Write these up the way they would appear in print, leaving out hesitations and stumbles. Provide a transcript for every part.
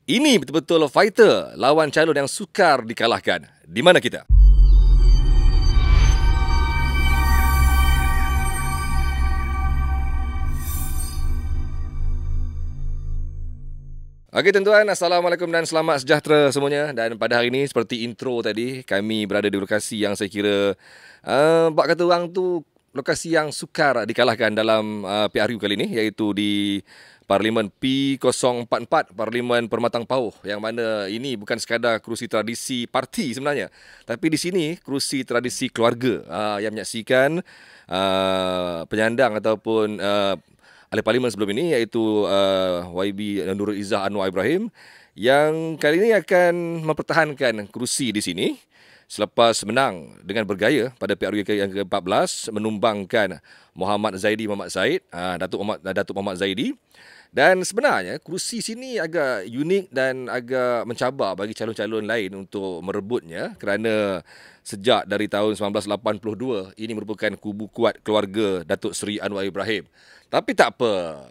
Ini betul-betul fighter, lawan calon yang sukar dikalahkan. Di mana kita? Okey tuan-tuan, Assalamualaikum dan selamat sejahtera semuanya. Dan pada hari ini seperti intro tadi, kami berada di lokasi yang saya kira bak kata orang tu lokasi yang sukar dikalahkan dalam PRU kali ini, iaitu di Parlimen P044, Parlimen Permatang Pauh, yang mana ini bukan sekadar kerusi tradisi parti sebenarnya, tapi di sini kerusi tradisi keluarga yang menyaksikan penyandang ataupun ahli parlimen sebelum ini, iaitu YB Nurul Izzah Anwar Ibrahim, yang kali ini akan mempertahankan kerusi di sini selepas menang dengan bergaya pada PRU yang ke-14, menumbangkan Muhammad Zaidi Muhammad Said, Datuk Muhammad Zaidi. Dan sebenarnya kerusi sini agak unik dan agak mencabar bagi calon-calon lain untuk merebutnya, kerana sejak dari tahun 1982 ini merupakan kubu kuat keluarga Datuk Seri Anwar Ibrahim. Tapi tak apa,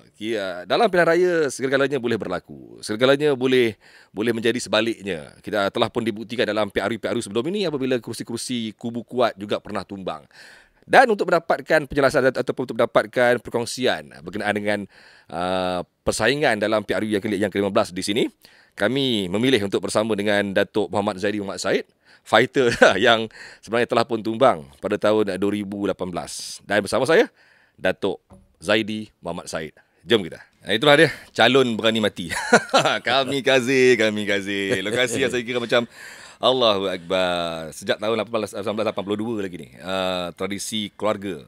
dalam pilihan raya segala-galanya boleh berlaku, segala-galanya boleh menjadi sebaliknya. Kita telah pun dibuktikan dalam PRU sebelum ini apabila kerusi-kerusi kubu kuat juga pernah tumbang. Dan untuk mendapatkan penjelasan ataupun untuk mendapatkan perkongsian berkenaan dengan persaingan dalam PRU yang ke-15 di sini, kami memilih untuk bersama dengan Datuk Muhammad Zaidi Muhammad Said, fighter yang sebenarnya telah pun tumbang pada tahun 2018. Dan bersama saya, Datuk Zaidi Muhammad Said. Jom kita. Itulah dia, calon berani mati. Kami kazi. Lokasi yang saya kira macam Allahu Akbar. Sejak tahun 1982 lagi ni. Tradisi keluarga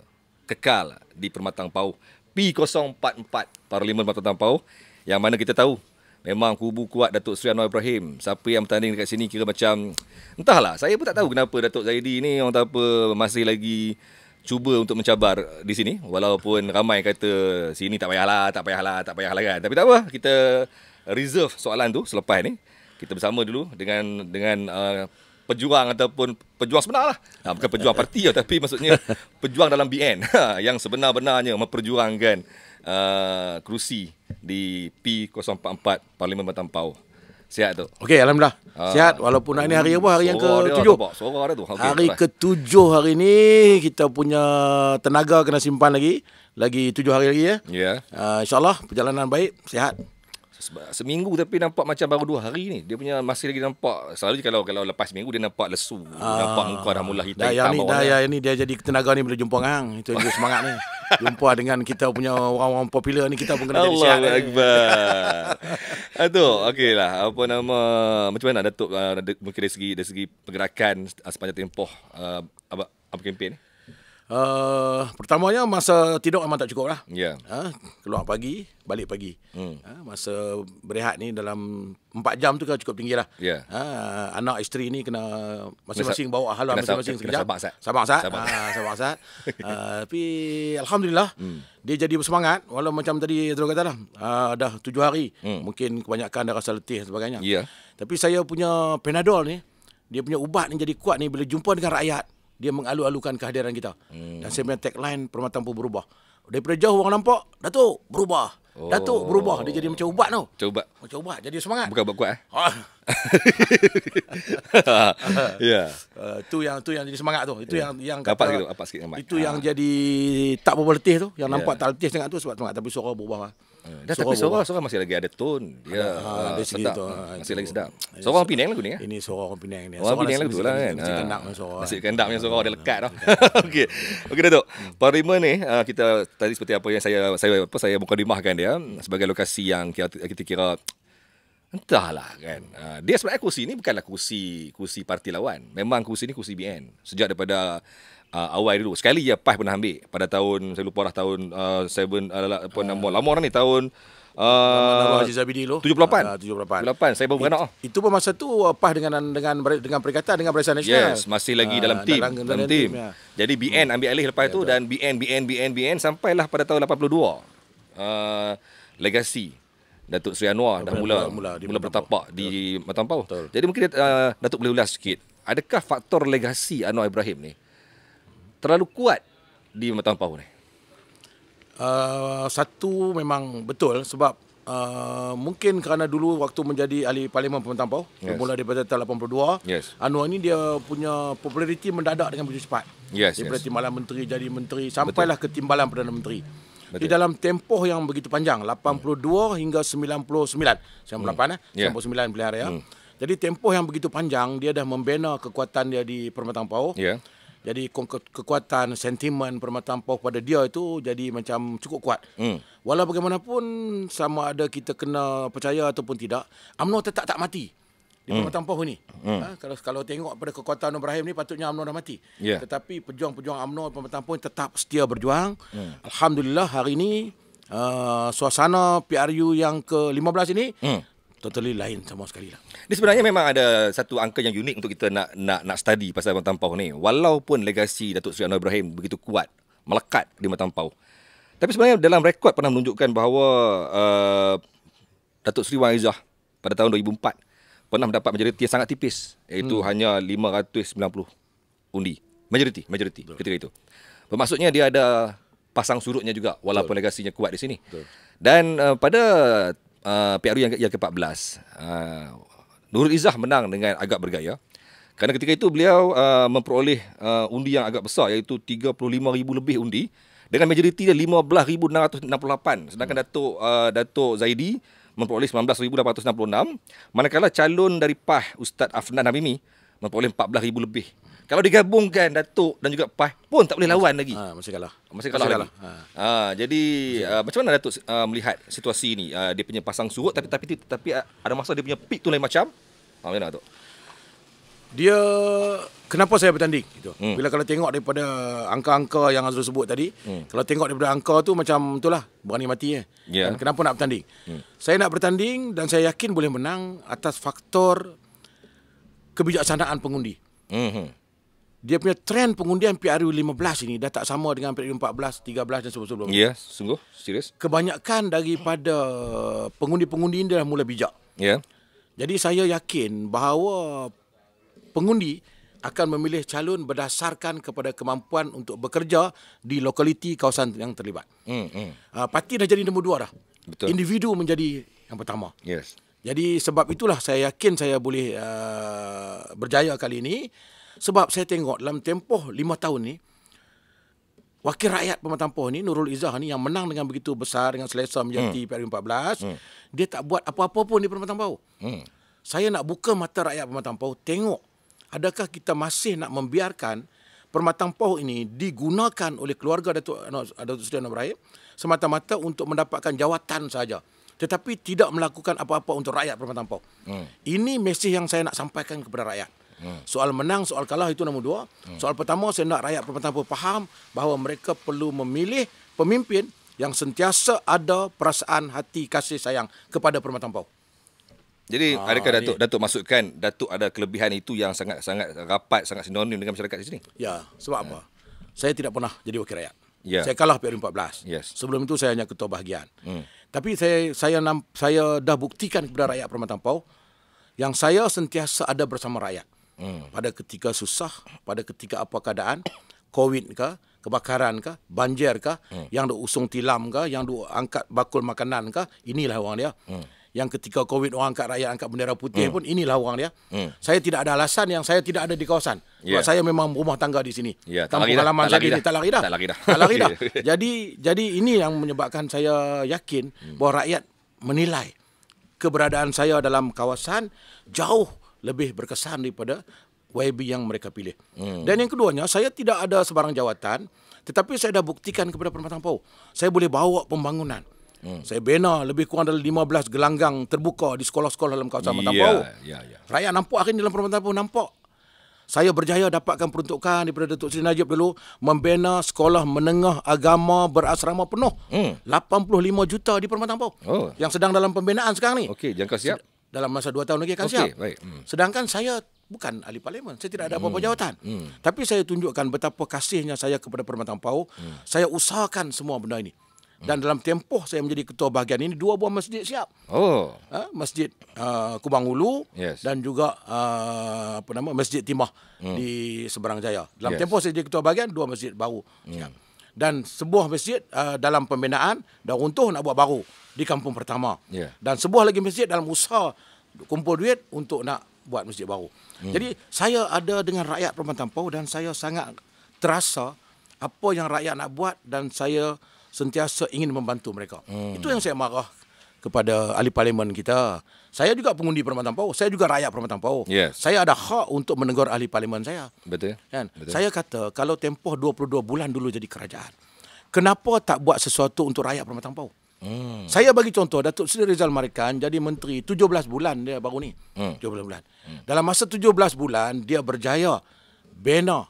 kekal di Permatang Pauh. P044 Parlimen Permatang Pauh. Yang mana kita tahu memang kubu kuat Datuk Seri Anwar Ibrahim. Siapa yang bertanding dekat sini kira macam, entahlah, saya pun tak tahu kenapa Datuk Zaidi ni orang tak apa masih lagi cuba untuk mencabar di sini. Walaupun ramai kata sini tak payahlah kan. Tapi tak apa, kita reserve soalan tu selepas ni. Kita bersama dulu dengan pejuang ataupun pejuang sebenar lah. Bukan pejuang parti tapi maksudnya pejuang dalam BN yang sebenar-benarnya memperjuangkan kerusi di P044 Parlimen Permatang Pauh. Sihat tu? Okey, alhamdulillah. Sihat walaupun hari apa? Hari yang ke-7. Suara tu. Okay, hari ke-7 hari ni kita punya tenaga kena simpan lagi 7 hari lagi ya. Ya. InsyaAllah perjalanan baik, sihat. Seminggu tapi nampak macam baru 2 hari ni. Dia punya masih lagi nampak. Selalu kalau lepas seminggu dia nampak lesu. Nampak muka dah mula hitam. Ini dia jadi tenaga ni boleh jumpa hang. Itu dia semangat ni. Jumpa dengan kita punya orang-orang popular ni, kita pun kena jadi sihat. Allahu Akbar. Aduh, okeylah. Apa nama, macam mana Datuk mungkin dari segi pergerakan sepanjang tempoh apa kempen ni? Pertamanya masa tidur memang tak cukup lah. Yeah. Keluar pagi, balik pagi. Masa berehat ni dalam 4 jam tu kan cukup tinggi lah. Yeah. Anak isteri ni kena masing-masing bawa haluan masing-masing sekejap. Sabak sat. Tapi Alhamdulillah dia jadi bersemangat. Walau macam tadi Adro kata lah, dah 7 hari. Mungkin kebanyakan dah rasa letih dan sebagainya. Yeah. Tapi saya punya Panadol ni, dia punya ubat ni jadi kuat ni bila jumpa dengan rakyat. Dia mengalu-alukan kehadiran kita. Dan saya punya tagline Permatang Pauh berubah. Daripada jauh orang nampak, Datuk berubah. Datuk berubah. Dia jadi macam ubat tu. Macam ubat. Jadi semangat. Bukan ubat kuat Ya. Tu yang jadi semangat tu. Itu yang kata apa sikit itu yang jadi tak berapa letih tu. Yang nampak tak letih sangat tu sebab semangat, tapi suara berubah. Tapi suara masih lagi ada tone. Dia sedap. Masih lagi sedap. Suara orang Penang lagu ni ya? Ini suara orang Penang ni. Orang Penang lagu tu lah kan. Nasi kendak punya suara dia lekat tau. Okey, Datuk. Parlimen ni kita tadi seperti apa yang saya mukadimahkan dia sebagai lokasi yang kita kira entahlah kan. Dia sebenarnya kursi ni bukanlah kursi parti lawan. Memang kursi ni kursi BN. Sejak daripada awal dulu. Sekali je PAS pernah ambil pada tahun, saya lupa dah tahun lama dah ni, tahun 78. Saya baru beranak. Itu pun masa tu PAS dengan perikatan dengan Barisan Nasional. Yes, masih lagi dalam tim. Ya. Jadi BN ambil alih lepas tu dan BN sampailah pada tahun 82. Legasi Datuk Seri Anwar dah mula bertapak di Permatang Pauh. Jadi mungkin Datuk boleh ulas sikit. Adakah faktor legasi Anwar Ibrahim ni terlalu kuat di Permatang Pauh ni? Satu memang betul sebab Mungkin kerana dulu waktu menjadi ahli Parlimen Pematang Pauh, bermula daripada tahun 82, Anwar ni dia punya populariti mendadak dengan begitu cepat. Daripada timbalan menteri jadi menteri sampailah ke timbalan Perdana Menteri. Di dalam tempoh yang begitu panjang, 82 hingga 99, 99 pilihan raya. Jadi tempoh yang begitu panjang, dia dah membina kekuatan dia di Pematang Pauh. Jadi kekuatan sentimen Pematang Pauh pada dia itu jadi macam cukup kuat. Walau bagaimanapun, sama ada kita kena percaya ataupun tidak, UMNO tetap tak mati di Pematang Pauh ni. Kalau tengok pada kekuatan Nur Ibrahim ni, patutnya UMNO dah mati. Tetapi pejuang-pejuang UMNO Pematang Pauh tetap setia berjuang. Alhamdulillah hari ini suasana PRU yang ke-15 ini totally lain sama sekali lah. Ini sebenarnya memang ada satu angka yang unik untuk kita nak study pasal Pematang Pauh ni. Walaupun legasi Datuk Seri Anwar Ibrahim begitu kuat, melekat di Pematang Pauh. Tapi sebenarnya dalam rekod pernah menunjukkan bahawa Datuk Seri Wan Izzah pada tahun 2004 pernah mendapat majoriti yang sangat tipis, iaitu hanya 590 undi. Majoriti ketika itu. Bermaksudnya dia ada pasang surutnya juga walaupun legasinya kuat di sini. Dan pada PRU yang ke-14, Nurul Izzah menang dengan agak bergaya. Kerana ketika itu beliau memperoleh undi yang agak besar, iaitu 35,000 lebih undi dengan majoriti dia 15,668. Sedangkan Datuk Zaidi memperoleh 19,866. Manakala calon dari PAH Ustaz Afnan Hamimi memperoleh 14,000 lebih. Kalau digabungkan Datuk dan juga PAH pun tak boleh lawan lagi. Masih kalah. Masih kalah lagi. Jadi macam mana Datuk melihat situasi ini? Dia punya pasang surut tapi ada masa dia punya peak tu lain macam. Macam mana Datuk? Dia kenapa saya bertanding gitu. Bila kalau tengok daripada angka-angka yang Azrul sebut tadi, kalau tengok daripada angka tu macam itulah berani mati Dan kenapa nak bertanding? Saya nak bertanding dan saya yakin boleh menang atas faktor kebijaksanaan pengundi. Dia punya trend pengundian PRU 15 ini dah tak sama dengan PRU 14, 13 dan sebelum-sebelum. Ya, sungguh serius. Kebanyakan daripada pengundi-pengundi ini dah mula bijak. Jadi saya yakin bahawa pengundi akan memilih calon berdasarkan kepada kemampuan untuk bekerja di lokaliti kawasan yang terlibat. Parti dah jadi nombor 2 dah. Betul. Individu menjadi yang pertama. Jadi sebab itulah saya yakin saya boleh berjaya kali ini. Sebab saya tengok dalam tempoh 5 tahun ni, wakil rakyat Pematang Pauh ni, Nurul Izzah ni, yang menang dengan begitu besar, dengan selesa menjadi PRU 14, dia tak buat apa-apa pun di Pematang Pauh. Saya nak buka mata rakyat Pematang Pauh, tengok adakah kita masih nak membiarkan Pematang Pauh ini digunakan oleh keluarga Datuk Seri Anwar Ibrahim semata-mata untuk mendapatkan jawatan saja, tetapi tidak melakukan apa-apa untuk rakyat Pematang Pauh. Ini mesej yang saya nak sampaikan kepada rakyat. Soal menang, soal kalah itu nombor 2. Soal pertama, saya nak rakyat Pematang Pauh faham bahawa mereka perlu memilih pemimpin yang sentiasa ada perasaan hati kasih sayang kepada Pematang Pauh. Jadi adakah Datuk masukkan Datuk ada kelebihan itu yang sangat rapat, sangat sinonim dengan masyarakat di sini? Ya, sebab apa? Saya tidak pernah jadi wakil rakyat. Saya kalah PRU 14. Sebelum itu saya hanya ketua bahagian. Tapi saya dah buktikan kepada rakyat Pematang Pauh yang saya sentiasa ada bersama rakyat. Pada ketika susah, pada ketika apa keadaan, COVID ke, kebakaran ke, banjir ke, yang usung tilam ke, yang angkat bakul makanan ke, inilah orang dia. Yang ketika COVID orang angkat rakyat, angkat bendera putih pun, inilah orang dia. Saya tidak ada alasan yang saya tidak ada di kawasan. Sebab saya memang rumah tangga di sini. Kampung halaman saya di tak lari dah. Jadi ini yang menyebabkan saya yakin bahawa rakyat menilai keberadaan saya dalam kawasan jauh lebih berkesan daripada YB yang mereka pilih. Dan yang keduanya, saya tidak ada sebarang jawatan, tetapi saya dah buktikan kepada Pematang Pauh, saya boleh bawa pembangunan. Saya bina lebih kurang dalam 15 gelanggang terbuka di sekolah-sekolah dalam kawasan Pematang Pauh. Rakyat nampak hari ini dalam Pematang Pauh, nampak. Saya berjaya dapatkan peruntukan daripada Datuk Seri Najib dulu, membina sekolah menengah agama berasrama penuh. 85 juta di Pematang Pauh. Yang sedang dalam pembinaan sekarang ni. Okey, jangka siap. Dalam masa 2 tahun lagi akan siap. Sedangkan saya bukan ahli parlimen, saya tidak ada apa-apa jawatan. Tapi saya tunjukkan betapa kasihnya saya kepada Pematang Pauh. Saya usahakan semua benda ini. Dan dalam tempoh saya menjadi ketua bahagian ini, 2 buah masjid siap. Masjid Kubang Ulu dan juga Masjid Timah di Seberang Jaya. Dalam tempoh saya jadi ketua bahagian, 2 masjid baru siap. Dan sebuah masjid dalam pembinaan dah runtuh nak buat baru di kampung pertama. Ya. Dan sebuah lagi masjid dalam usaha kumpul duit untuk nak buat masjid baru. Jadi saya ada dengan rakyat Perempatan Tampau dan saya sangat terasa apa yang rakyat nak buat dan saya sentiasa ingin membantu mereka. Itu yang saya marah kepada ahli parlimen kita. Saya juga pengundi Perempatan Tampau, saya juga rakyat Perempatan Tampau. Yes. Saya ada hak untuk menegur ahli parlimen saya. Betul. Kan? Betul. Saya kata kalau tempoh 22 bulan dulu jadi kerajaan, kenapa tak buat sesuatu untuk rakyat Perempatan Tampau? Saya bagi contoh, Datuk Seri Rizal Marikan jadi menteri 17 bulan dia baru ni. 17 bulan. Dalam masa 17 bulan dia berjaya bina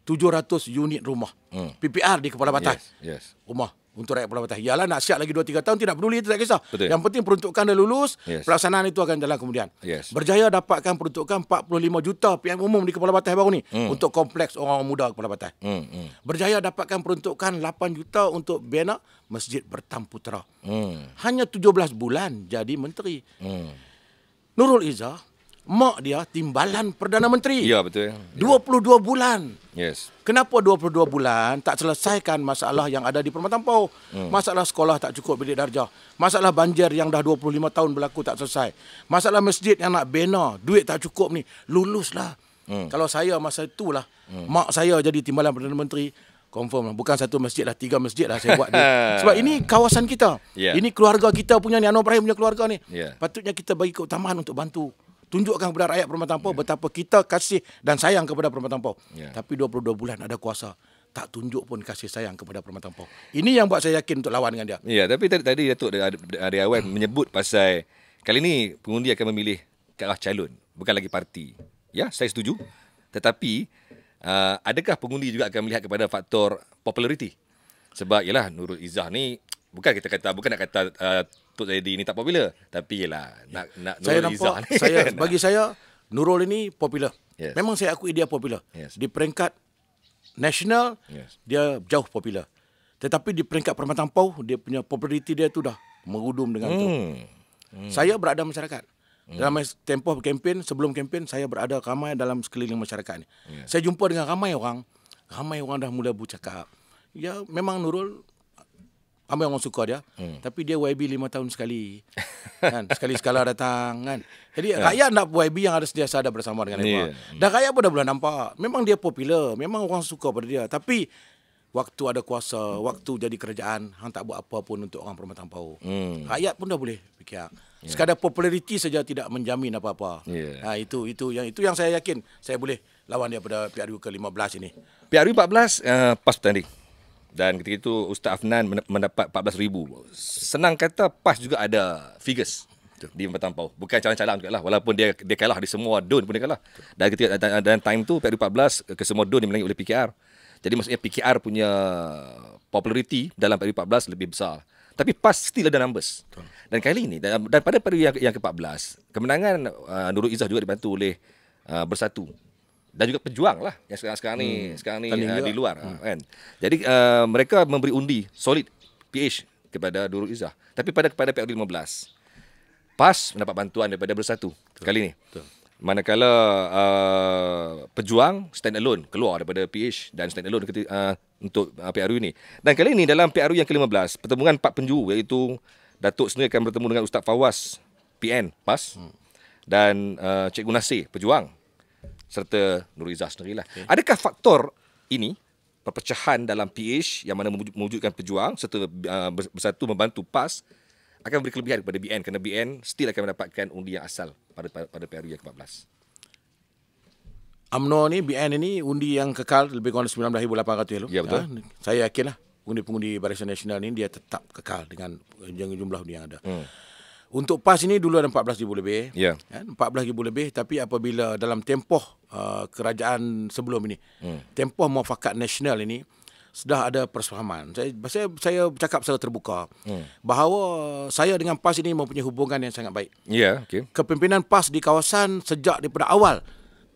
700 unit rumah. PPR di Kepala Batas. Yes. Rumah untuk rakyat Kepala Batas. Yalah nak siap lagi 2-3 tahun tidak peduli, itu tak kisah. Betul. Yang penting peruntukan dah lulus, Yes. pelaksanaan itu akan jalan kemudian. Yes. Berjaya dapatkan peruntukan 45 juta PM umum di Kepala Batas baru ni untuk kompleks orang muda Kepala Batas. Berjaya dapatkan peruntukan 8 juta untuk bina Masjid Bertamputera. Hanya 17 bulan jadi menteri. Nurul Izzah, mak dia timbalan Perdana Menteri. Ya, betul. 22 bulan. Yes. Kenapa 22 bulan tak selesaikan masalah yang ada di Perempatan Tampau? Masalah sekolah tak cukup bilik darjah. Masalah banjir yang dah 25 tahun berlaku tak selesai. Masalah masjid yang nak bina, duit tak cukup ni. Luluslah. Kalau saya masa itulah, mak saya jadi timbalan Perdana Menteri, confirm lah. Bukan satu masjid lah, 3 masjid lah saya buat ni. Sebab ini kawasan kita. Yeah. Ini keluarga kita punya ni, Anwar Ibrahim punya keluarga ni. Yeah. Patutnya kita bagi keutamaan untuk bantu. Tunjukkan kepada rakyat Perempatan Tampau betapa kita kasih dan sayang kepada Perempatan Tampau. Tapi 22 bulan ada kuasa, tak tunjuk pun kasih sayang kepada Perempatan Tampau. Ini yang buat saya yakin untuk lawan dengan dia. Ya, tapi tadi Datuk dari awal menyebut pasal kali ni pengundi akan memilih ke arah calon, bukan lagi parti. Ya, saya setuju. Tetapi adakah pengundi juga akan melihat kepada faktor populariti? Sebab yalah Nurul Izzah ni bukan nak kata Tok Zaidi ni tak popular, tapi yalah nak Saya Nurul Izzah nampak, ni. bagi saya Nurul ini popular. Yes. Memang saya akui dia popular. Yes. Di peringkat nasional Yes. dia jauh popular. Tetapi di peringkat Perempatan Tampau dia punya populariti dia tu dah merudum dengan tu. Saya berada masyarakat. Dalam tempoh kempen, sebelum kempen saya berada ramai dalam sekeliling masyarakat ni. Saya jumpa dengan ramai orang dah mula bercakap. Ya memang Nurul ramai orang suka dia, tapi dia YB 5 tahun sekali. Kan, sekali-sekala datang kan. Jadi rakyat nak YB yang ada sentiasa ada bersama dengan mereka. Dan rakyat pun dah boleh nampak. Memang dia popular, memang orang suka pada dia, tapi waktu ada kuasa, waktu jadi kerajaan, hang tak buat apa pun untuk orang Perempatan Tampau. Rakyat pun dah boleh fikir. Sekadar populariti saja tidak menjamin apa-apa. Itu yang saya yakin saya boleh lawan dia pada PRU ke-15 ini. PRU 14 PAS bertanding. Dan ketika itu Ustaz Afnan mendapat 14,000. Senang kata PAS juga ada figures di Perempatan Tampau. Bukan calang-calang juga lah. Walaupun dia kalah di semua DUN pun dia kalah. Dan ketika dan time tu PRU 14 ke semua DUN dimenangi oleh PKR. Jadi maksudnya PKR punya populariti dalam PRU 14 lebih besar. Tapi PAS still ada numbers. Dan kali ini dan pada PRU yang ke-14, kemenangan Nurul Izzah juga dibantu oleh Bersatu. Dan juga Pejuang lah yang sekarang ni di luar kan. Jadi mereka memberi undi solid PH kepada Nurul Izzah. Tapi pada PRU 15 PAS mendapat bantuan daripada Bersatu kali ni. Manakala Pejuang stand alone keluar daripada PH dan stand alone untuk PRU ini. Dan kali ini dalam PRU yang ke-15 pertemuan 4 penjuru iaitu Datuk sendiri akan bertemu dengan Ustaz Fawaz PN PAS dan Cikgu Nasir Pejuang serta Nurul Izzah sendirilah. Adakah faktor ini perpecahan dalam PH yang mana mewujudkan Pejuang serta Bersatu membantu PAS akan beri kelebihan kepada BN kerana BN still akan mendapatkan undi yang asal pada PRU yang ke-14. UMNO ni, BN ini undi yang kekal lebih kurang 19,800 tu. Ya, betul. Saya yakinlah undi-pengundi Barisan Nasional ni dia tetap kekal dengan jumlah undi yang ada. Untuk PAS ini dulu ada 14,000 lebih. Ya. 14,000 lebih, tapi apabila dalam tempoh kerajaan sebelum ini, tempoh muafakat nasional ini, sudah ada persefahaman. Saya bercakap secara terbuka bahawa saya dengan PAS ini mempunyai hubungan yang sangat baik. Ya, okey. Kepimpinan PAS di kawasan sejak daripada awal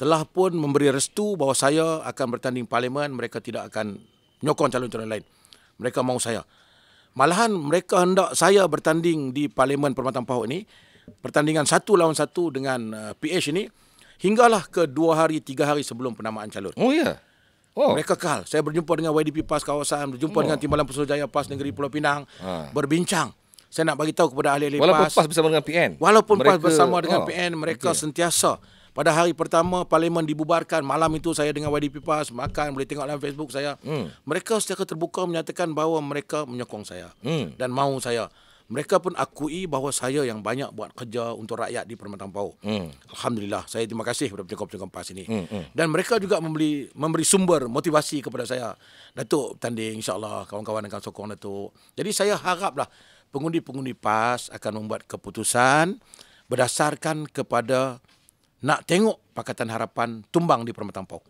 telah pun memberi restu bahawa saya akan bertanding parlimen, mereka tidak akan menyokong calon-calon lain. Mereka mahu saya. Malahan mereka hendak saya bertanding di Parlimen Perempatan Tampau ini, pertandingan 1 lawan 1 dengan PH ini, hinggalah ke 2 hari, 3 hari sebelum penamaan calon. Oh ya. Oh. Mereka kekal. Saya berjumpa dengan YDP PAS kawasan, berjumpa dengan Timbalan Putrajaya PAS Negeri Pulau Pinang, berbincang. Saya nak bagi tahu kepada ahli-ahli Walaupun PAS. PAS bersama dengan PN. Walaupun PAS bersama dengan PN, mereka sentiasa. Pada hari pertama Parlimen dibubarkan, malam itu saya dengan YDP PAS makan, boleh tengok dalam Facebook saya. Mereka secara terbuka menyatakan bahawa mereka menyokong saya dan mahu saya. Mereka pun akui bahawa saya yang banyak buat kerja untuk rakyat di Permatang Pauh. Alhamdulillah, saya terima kasih kepada penyokong-penyokong PAS ini. Dan mereka juga memberi sumber motivasi kepada saya. Datuk tanding, insyaAllah kawan-kawan akan sokong Datuk. Jadi saya haraplah pengundi-pengundi PAS akan membuat keputusan berdasarkan kepada nak tengok Pakatan Harapan tumbang di Permatang Pauh.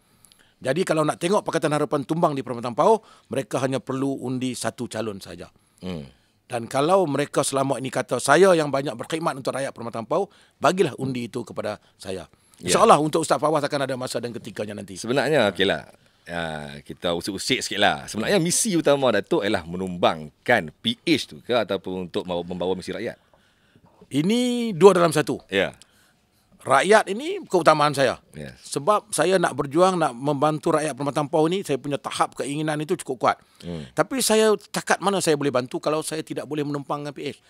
Jadi kalau nak tengok Pakatan Harapan tumbang di Permatang Pauh, mereka hanya perlu undi satu calon saja. Dan kalau mereka selama ini kata saya yang banyak berkhidmat untuk rakyat Permatang Pauh, bagilah undi itu kepada saya. InsyaAllah untuk Ustaz Fawaz akan ada masa dan ketikanya nanti. Sebenarnya okeylah. Kita usik-usik sikitlah. Sebenarnya misi utama Datuk ialah menumbangkan PH tu ke ataupun untuk membawa misi rakyat. Ini dua dalam satu. Ya. Rakyat ini keutamaan saya. Yes. Sebab saya nak berjuang, nak membantu rakyat Permatang Pauh ini, saya punya tahap keinginan itu cukup kuat. Tapi saya takat mana saya boleh bantu kalau saya tidak boleh menumpangkan PH.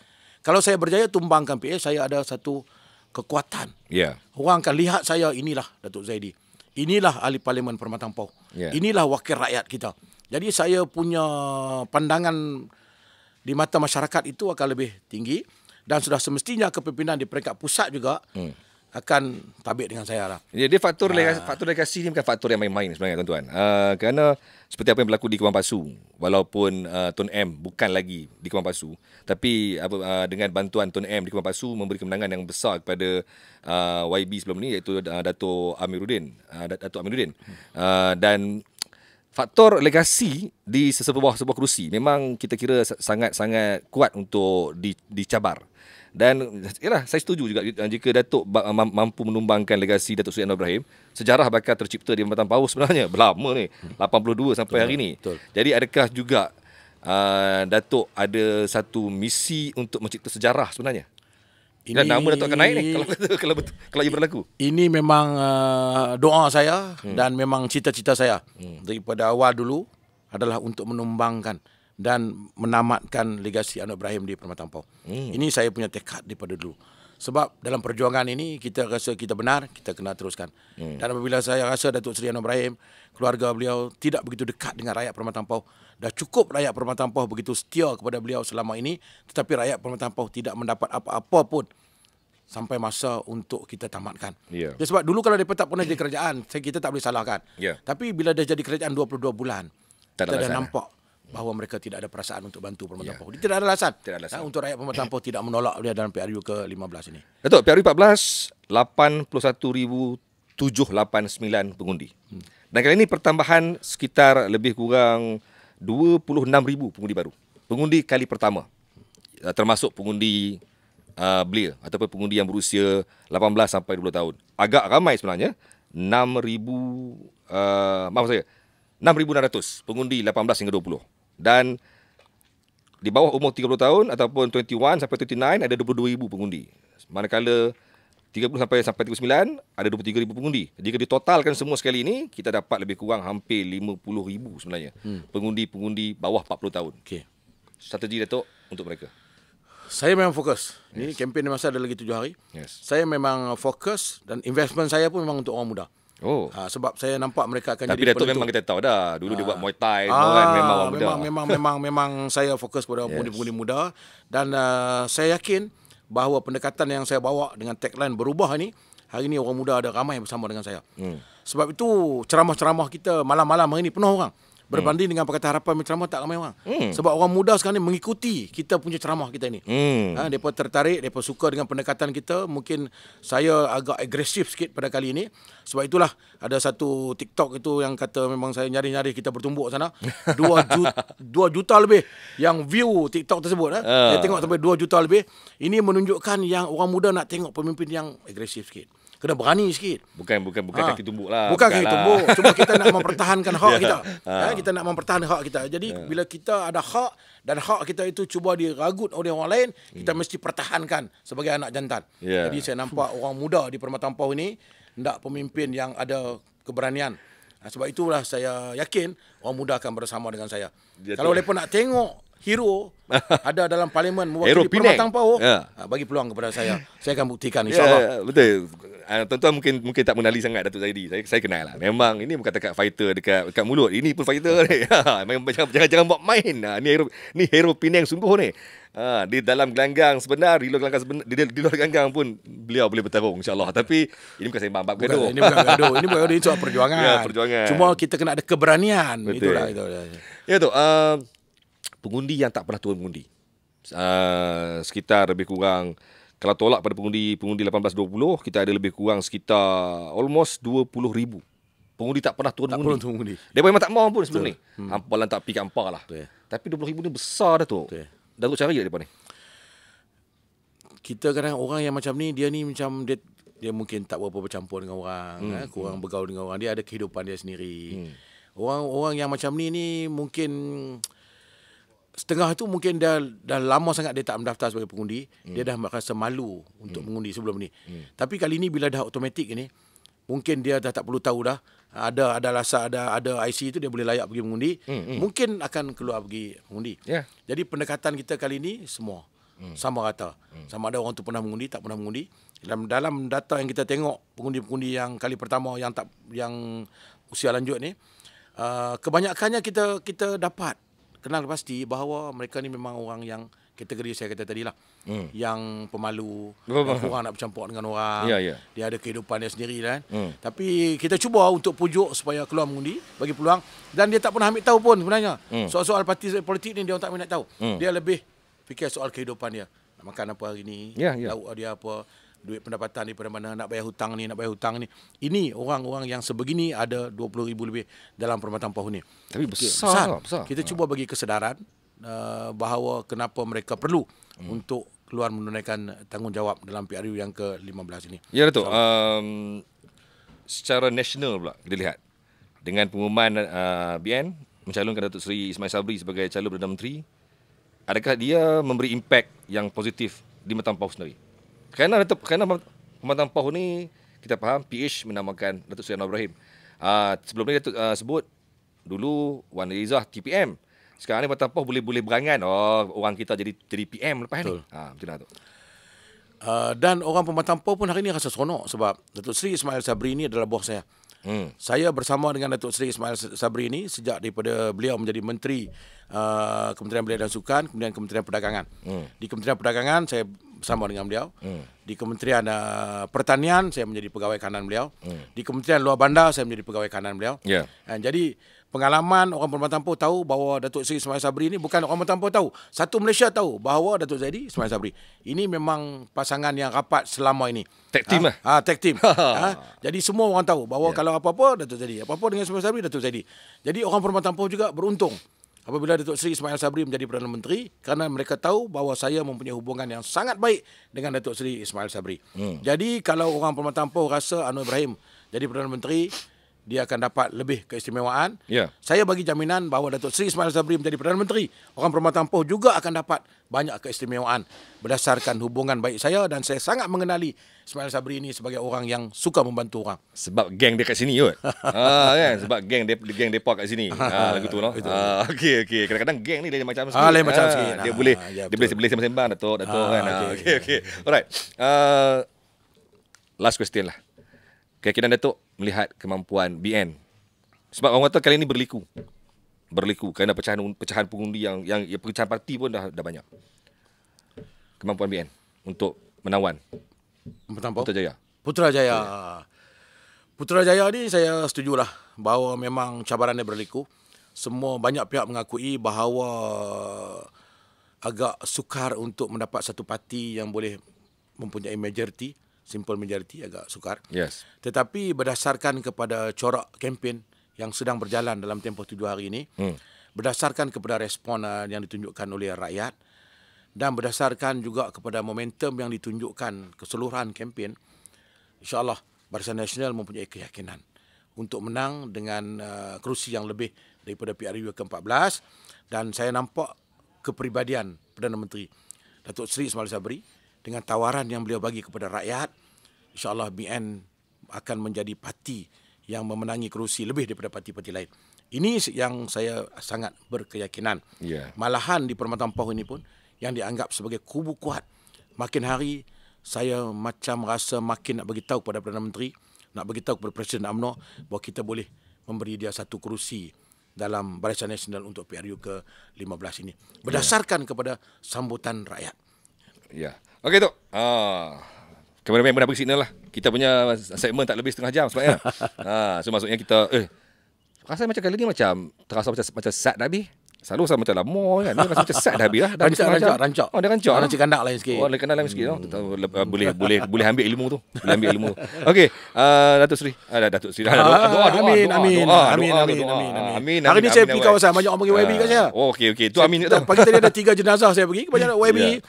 Kalau saya berjaya tumbangkan PH, saya ada satu kekuatan. Ya. Orang akan lihat saya, inilah Datuk Zaidi. Inilah ahli Parlimen Permatang Pauh. Ya. Inilah wakil rakyat kita. Jadi saya punya pandangan di mata masyarakat itu akan lebih tinggi. Dan sudah semestinya kepimpinan di peringkat pusat juga akan tabik dengan saya lah. Jadi faktor legasi ni bukan faktor yang main-main sebenarnya tuan-tuan. Kerana seperti apa yang berlaku di Kepulauan Pasu, walaupun Tun M bukan lagi di Kepulauan Pasu, tapi dengan bantuan Tun M di Kepulauan Pasu memberi kemenangan yang besar kepada YB sebelum ni, iaitu Dato' Amiruddin. Dan faktor legasi di sebuah kerusi memang kita kira sangat-sangat kuat untuk dicabar. Dan yalah, saya setuju juga jika Datuk mampu menumbangkan legasi Datuk Seri Anwar Ibrahim, sejarah bakal tercipta di Permatang Pauh sebenarnya berlama ni, 82 sampai hari ni. Betul. Jadi adakah juga Datuk ada satu misi untuk mencipta sejarah sebenarnya? Dan nama Datuk akan naik ni kalau ia berlaku. Ini memang doa saya dan memang cita-cita saya daripada awal dulu adalah untuk menumbangkan dan menamatkan legasi Anwar Ibrahim di Permatang Pauh. Ini saya punya tekad daripada dulu. Sebab dalam perjuangan ini kita rasa kita benar, kita kena teruskan. Dan apabila saya rasa Datuk Seri Anwar Ibrahim, keluarga beliau tidak begitu dekat dengan rakyat Permatang Pauh, dah cukup rakyat Permatang Pauh begitu setia kepada beliau selama ini, tetapi rakyat Permatang Pauh tidak mendapat apa-apa pun sampai masa untuk kita tamatkan. Yeah. Sebab dulu kalau mereka tak pernah jadi kerajaan, kita tak boleh salahkan. Yeah. Tapi bila dia jadi kerajaan 22 bulan, kita dah nampak bahawa mereka tidak ada perasaan untuk bantu Permatang Pauh. Tidak ada alasan. Untuk rakyat Permatang Pauh tidak menolak dia dalam PRU ke-15 ini. Datuk, PRU 14, 81,789 pengundi. Dan kali ini pertambahan sekitar lebih kurang 26,000 pengundi baru. Pengundi kali pertama. Termasuk pengundi belia ataupun pengundi yang berusia 18 sampai 20 tahun. Agak ramai sebenarnya. 6,600 pengundi 18 hingga 20. Dan di bawah umur 30 tahun ataupun 21 sampai 29 ada 22,000 pengundi. Manakala 30 sampai 39 ada 23,000 pengundi. Jika ditotalkan semua sekali ini, kita dapat lebih kurang hampir 50,000 sebenarnya. Pengundi-pengundi bawah 40 tahun. Okey. Strategi Datuk untuk mereka. Saya memang fokus. Ini kempen masa ada lagi 7 hari. Saya memang fokus dan investment saya pun memang untuk orang muda. Sebab saya nampak mereka akan tapi jadi Datuk memang kita tahu dah. Dulu dia buat Muay Thai kan, memang orang muda. Memang saya fokus pada pengundi-pengundi muda. Dan saya yakin bahawa pendekatan yang saya bawa dengan tagline berubah ni, hari ni orang muda ada ramai bersama dengan saya. Sebab itu ceramah-ceramah kita malam-malam hari ni penuh orang. Berbanding dengan Pakatan Harapan ceramah tak ramai orang. Sebab orang muda sekarang ni mengikuti kita punya ceramah kita ni. Mereka tertarik, mereka suka dengan pendekatan kita. Mungkin saya agak agresif sikit pada kali ini. Sebab itulah ada satu TikTok itu yang kata memang saya nyari-nyari kita bertumbuk sana. 2 juta lebih yang view TikTok tersebut. Saya tengok sampai 2 juta lebih. Ini menunjukkan yang orang muda nak tengok pemimpin yang agresif sikit. Kena berani sikit. Bukan kaki tumbuk lah. Bukan kaki tumbuk. Cuma kita nak mempertahankan hak kita. Kita nak mempertahankan hak kita. Jadi bila kita ada hak dan hak kita itu cuba diragut oleh orang lain, kita mesti pertahankan sebagai anak jantan. Jadi saya nampak orang muda di Permatang Pauh ini hendak pemimpin yang ada keberanian, Sebab itulah saya yakin orang muda akan bersama dengan saya. Dia Kalau tu. mereka nak tengok hero ada dalam parlimen Hero mewakili Penang. Permatang Pauh, Ya. bagi peluang kepada saya. Saya akan buktikan Ya, insya-Allah. betul. Tuan-tuan mungkin tak mengenali sangat Datuk Zaidi. Saya kenal lah. Memang ini bukan dekat fighter dekat mulut. Ini pun fighter ni. Jangan buat main. Ni hero Penang sungguh ni. Di dalam gelanggang sebenar, di luar gelanggang sebenar, di luar gelanggang pun beliau boleh bertarung insya-Allah. Tapi ini bukan sembang bab gaduh. Ini bukan gaduh. Ini bukan gaduh, ini soal perjuangan. Ya, perjuangan. Cuma kita kena ada keberanian. Betul. Itulah. Ya tu, pengundi yang tak pernah turun mengundi. Sekitar lebih kurang, kalau tolak pada pengundi 18-20, kita ada lebih kurang sekitar almost 20,000 pengundi tak pernah turun Tak mengundi. perlu mengundi. Dia memang tak mau pun sebelum Betul. ni. Hampalan tak pi ampar lah. Betul. Tapi 20,000 ni besar dah tu. Betul. Datuk cari tak depan ni? Kita kadang orang yang macam ni, dia macam dia mungkin tak berapa bercampur dengan orang, kurang bergaul dengan orang. Dia ada kehidupan dia sendiri. Orang yang macam ni mungkin setengah tu mungkin dah lama sangat dia tak mendaftar sebagai pengundi. Dia dah merasa malu untuk mengundi sebelum ni. Tapi kali ni bila dah automatik ni, mungkin dia dah tak perlu tahu dah. Ada rasa ada IC tu dia boleh layak pergi mengundi. Mungkin akan keluar pergi mengundi. Ya. Jadi pendekatan kita kali ni semua sama rata. Sama ada orang tu pernah mengundi, tak pernah mengundi. Dalam data yang kita tengok pengundi-pengundi yang kali pertama yang usia lanjut ni, kebanyakannya kita dapat kenal pasti bahawa mereka ni memang orang yang kategori saya kata tadi lah. Yang pemalu, yang kurang nak bercampur dengan orang. Ya, ya. Dia ada kehidupan dia sendiri kan. Tapi kita cuba untuk pujuk supaya keluar mengundi, bagi peluang. Dan dia tak pernah ambil tahu pun sebenarnya. Soal-soal parti politik ni dia orang tak nak tahu. Dia lebih fikir soal kehidupan dia. Nak makan apa hari ni, Ya, ya. lauk dia apa, duit pendapatan daripada mana, nak bayar hutang ni, nak bayar hutang ni. Ini orang-orang yang sebegini ada 20,000 lebih dalam Permatang Pauh ni. Tapi besar. Kita cuba bagi kesedaran bahawa kenapa mereka perlu untuk keluar menunaikan tanggungjawab dalam PRU yang ke-15 ini. Ya Datuk, secara nasional pula kita lihat dengan pengumuman BN mencalonkan Datuk Seri Ismail Sabri sebagai calon Perdana Menteri, adakah dia memberi impak yang positif di Permatang Pauh sendiri? Kerana Permatang Pauh ni kita faham PH menamakan Datuk Seri Anwar Ibrahim. Sebelum ni Datuk sebut dulu Wan Rizah TPM. Sekarang ni Permatang Pauh boleh berangan orang kita jadi PM lepas Betul. ni. Macam mana tu? Dan orang Permatang Pauh pun hari ini rasa seronok sebab Datuk Seri Ismail Sabri ini adalah bos saya. Saya bersama dengan Datuk Seri Ismail Sabri ini sejak daripada beliau menjadi Menteri Kementerian Belia dan Sukan, kemudian Kementerian Perdagangan. Di Kementerian Perdagangan saya bersama dengan beliau. Di Kementerian Pertanian saya menjadi pegawai kanan beliau. Di Kementerian Luar Bandar saya menjadi pegawai kanan beliau. Ya. Jadi pengalaman orang Permatang Pauh tahu bahawa Datuk Seri Ismail Sabri ini, bukan orang Permatang Pauh tahu, satu Malaysia tahu bahawa Datuk Zaidi Ismail Sabri ini memang pasangan yang rapat selama ini. Tag team lah. Tag team. Jadi semua orang tahu bahawa kalau apa-apa Datuk Zaidi, apa-apa dengan Ismail Sabri Datuk Zaidi. Jadi orang Permatang Pauh juga beruntung apabila Datuk Seri Ismail Sabri menjadi Perdana Menteri, kerana mereka tahu bahawa saya mempunyai hubungan yang sangat baik dengan Datuk Seri Ismail Sabri. Jadi kalau orang Permatang Pauh rasa Anwar Ibrahim jadi Perdana Menteri, dia akan dapat lebih keistimewaan. Ya. Saya bagi jaminan bahawa Datuk Seri Ismail Sabri menjadi Perdana Menteri, orang Permatang Pauh juga akan dapat banyak keistimewaan berdasarkan hubungan baik saya, dan saya sangat mengenali Ismail Sabri ini sebagai orang yang suka membantu orang. Sebab geng dia kat sini kot. Kan? Sebab geng depa kat sini. Lagu tu no. Okey. Kadang-kadang geng ni lain macam sikit. Lain macam sikit. Dia boleh Ya, dia boleh sembang-sembang Datuk kan. Okey. Alright. Last question lah. Keyakinan Datuk melihat kemampuan BN. Sebab orang kata kali ini berliku kerana pecahan pengundi yang pecahan parti pun dah banyak. Kemampuan BN untuk menawan Permatang Pauh. Putrajaya. Putrajaya ni saya setujulah bahawa memang cabarannya berliku. Semua banyak pihak mengakui bahawa agak sukar untuk mendapat satu parti yang boleh mempunyai majoriti, simple majority, agak sukar. Yes. Tetapi berdasarkan kepada corak kempen yang sedang berjalan dalam tempoh 7 hari ini, berdasarkan kepada respon yang ditunjukkan oleh rakyat, dan berdasarkan juga kepada momentum yang ditunjukkan keseluruhan kempen, insya-Allah Barisan Nasional mempunyai keyakinan untuk menang dengan kerusi yang lebih daripada PRU ke-14, dan saya nampak kepribadian Perdana Menteri Datuk Seri Ismail Sabri dengan tawaran yang beliau bagi kepada rakyat, insya-Allah BN akan menjadi parti yang memenangi kerusi lebih daripada parti-parti lain. Ini yang saya sangat berkeyakinan. Ya. Malahan di Perkhidmatan Pauh ini pun yang dianggap sebagai kubu kuat. Makin hari saya macam rasa makin nak bagi tahu kepada Perdana Menteri, nak bagi tahu kepada Presiden UMNO bahawa kita boleh memberi dia satu kerusi dalam Barisan Nasional untuk PRU ke-15 ini. Berdasarkan kepada sambutan rakyat. Ya. Okey, Tok. Kameraman pun dah bagi signal lah. Kita punya segmen tak lebih setengah jam sebenarnya. So maksudnya kita rasa macam kali ni macam terasa macam set dah habis. Selalu rasa macam lama kan. Ni rasa macam set dah habis lah. Rancak. Oh, dah rancak. Rancak kandak lain sikit. Oh, kandak lain sikit. Boleh ambil ilmu tu. Boleh ambil ilmu. Okey, Datuk Seri. Datuk Seri. Amin. Hari ni saya pergi kawasan banyak orang panggil YB kat saya. Oh, okey. Tu amin tu. Pagi tadi ada 3 jenazah saya pergi. Banyak YB.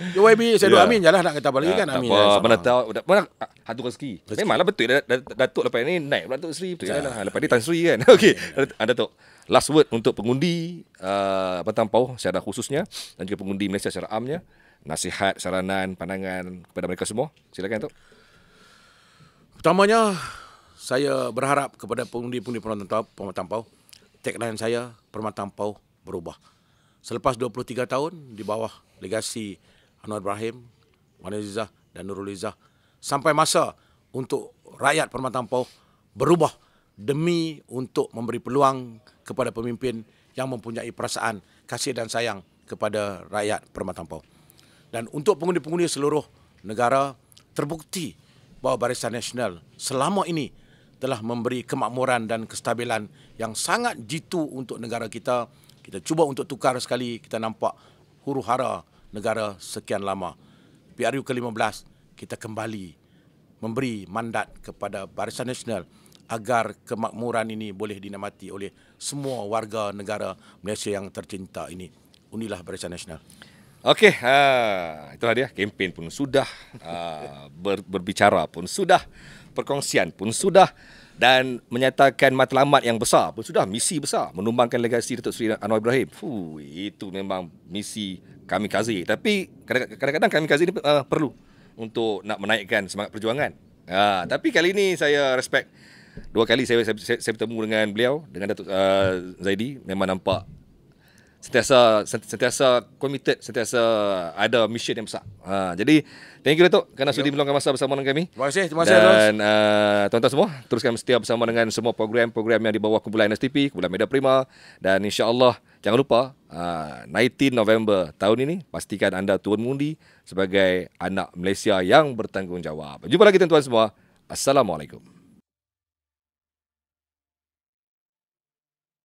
Saya doa amin. Jalah nak kata apa lagi kan. Amin. Mana tahu mana hantu rezeki. Memanglah betul Datuk lepas ni naik pula Datuk Seri. Betul lah. Lepas ni Tan Sri kan. Okey. Datuk, last word untuk pengundi Perkhidmatan Pauh secara khususnya dan juga pengundi Malaysia secara amnya, nasihat, saranan, pandangan kepada mereka semua. Silakan, Tok. Pertamanya, saya berharap kepada pengundi-pengundi Perkhidmatan Pauh, tagline saya, Perkhidmatan Pauh berubah. Selepas 23 tahun di bawah legasi Anwar Ibrahim, Wan Azizah dan Nurul Izzah, sampai masa untuk rakyat Perkhidmatan Pauh berubah demi untuk memberi peluang kepada pemimpin yang mempunyai perasaan kasih dan sayang kepada rakyat Perkhidmatan Pauh. Dan untuk pengundi-pengundi seluruh negara, terbukti bahawa Barisan Nasional selama ini telah memberi kemakmuran dan kestabilan yang sangat jitu untuk negara kita. Kita cuba untuk tukar sekali, kita nampak huru-hara negara sekian lama. PRU ke-15, kita kembali memberi mandat kepada Barisan Nasional agar kemakmuran ini boleh dinikmati oleh semua warga negara Malaysia yang tercinta ini. Unilah Barisan Nasional. Okey, itulah dia. Kempen pun sudah, berbicara pun sudah, perkongsian pun sudah, dan menyatakan matlamat yang besar pun sudah, misi besar, menumbangkan legasi Datuk Seri Anwar Ibrahim. Itu memang misi kamikaze. Tapi kadang-kadang kamikaze ini perlu untuk nak menaikkan semangat perjuangan. Tapi kali ini saya respect. 2 kali saya bertemu dengan beliau, dengan Datuk Zaidi. Memang nampak sentiasa committed, sentiasa ada mission yang besar. Jadi thank you, Datuk, kerana sudi meluangkan masa bersama dengan kami. Terima kasih. Dan tuan-tuan semua, teruskan setia bersama dengan semua program-program yang di bawah kumpulan NSTP, kumpulan Media Prima. Dan insya-Allah jangan lupa 19 November tahun ini, pastikan anda turun mengundi sebagai anak Malaysia yang bertanggungjawab. Jumpa lagi tuan-tuan semua. Assalamualaikum.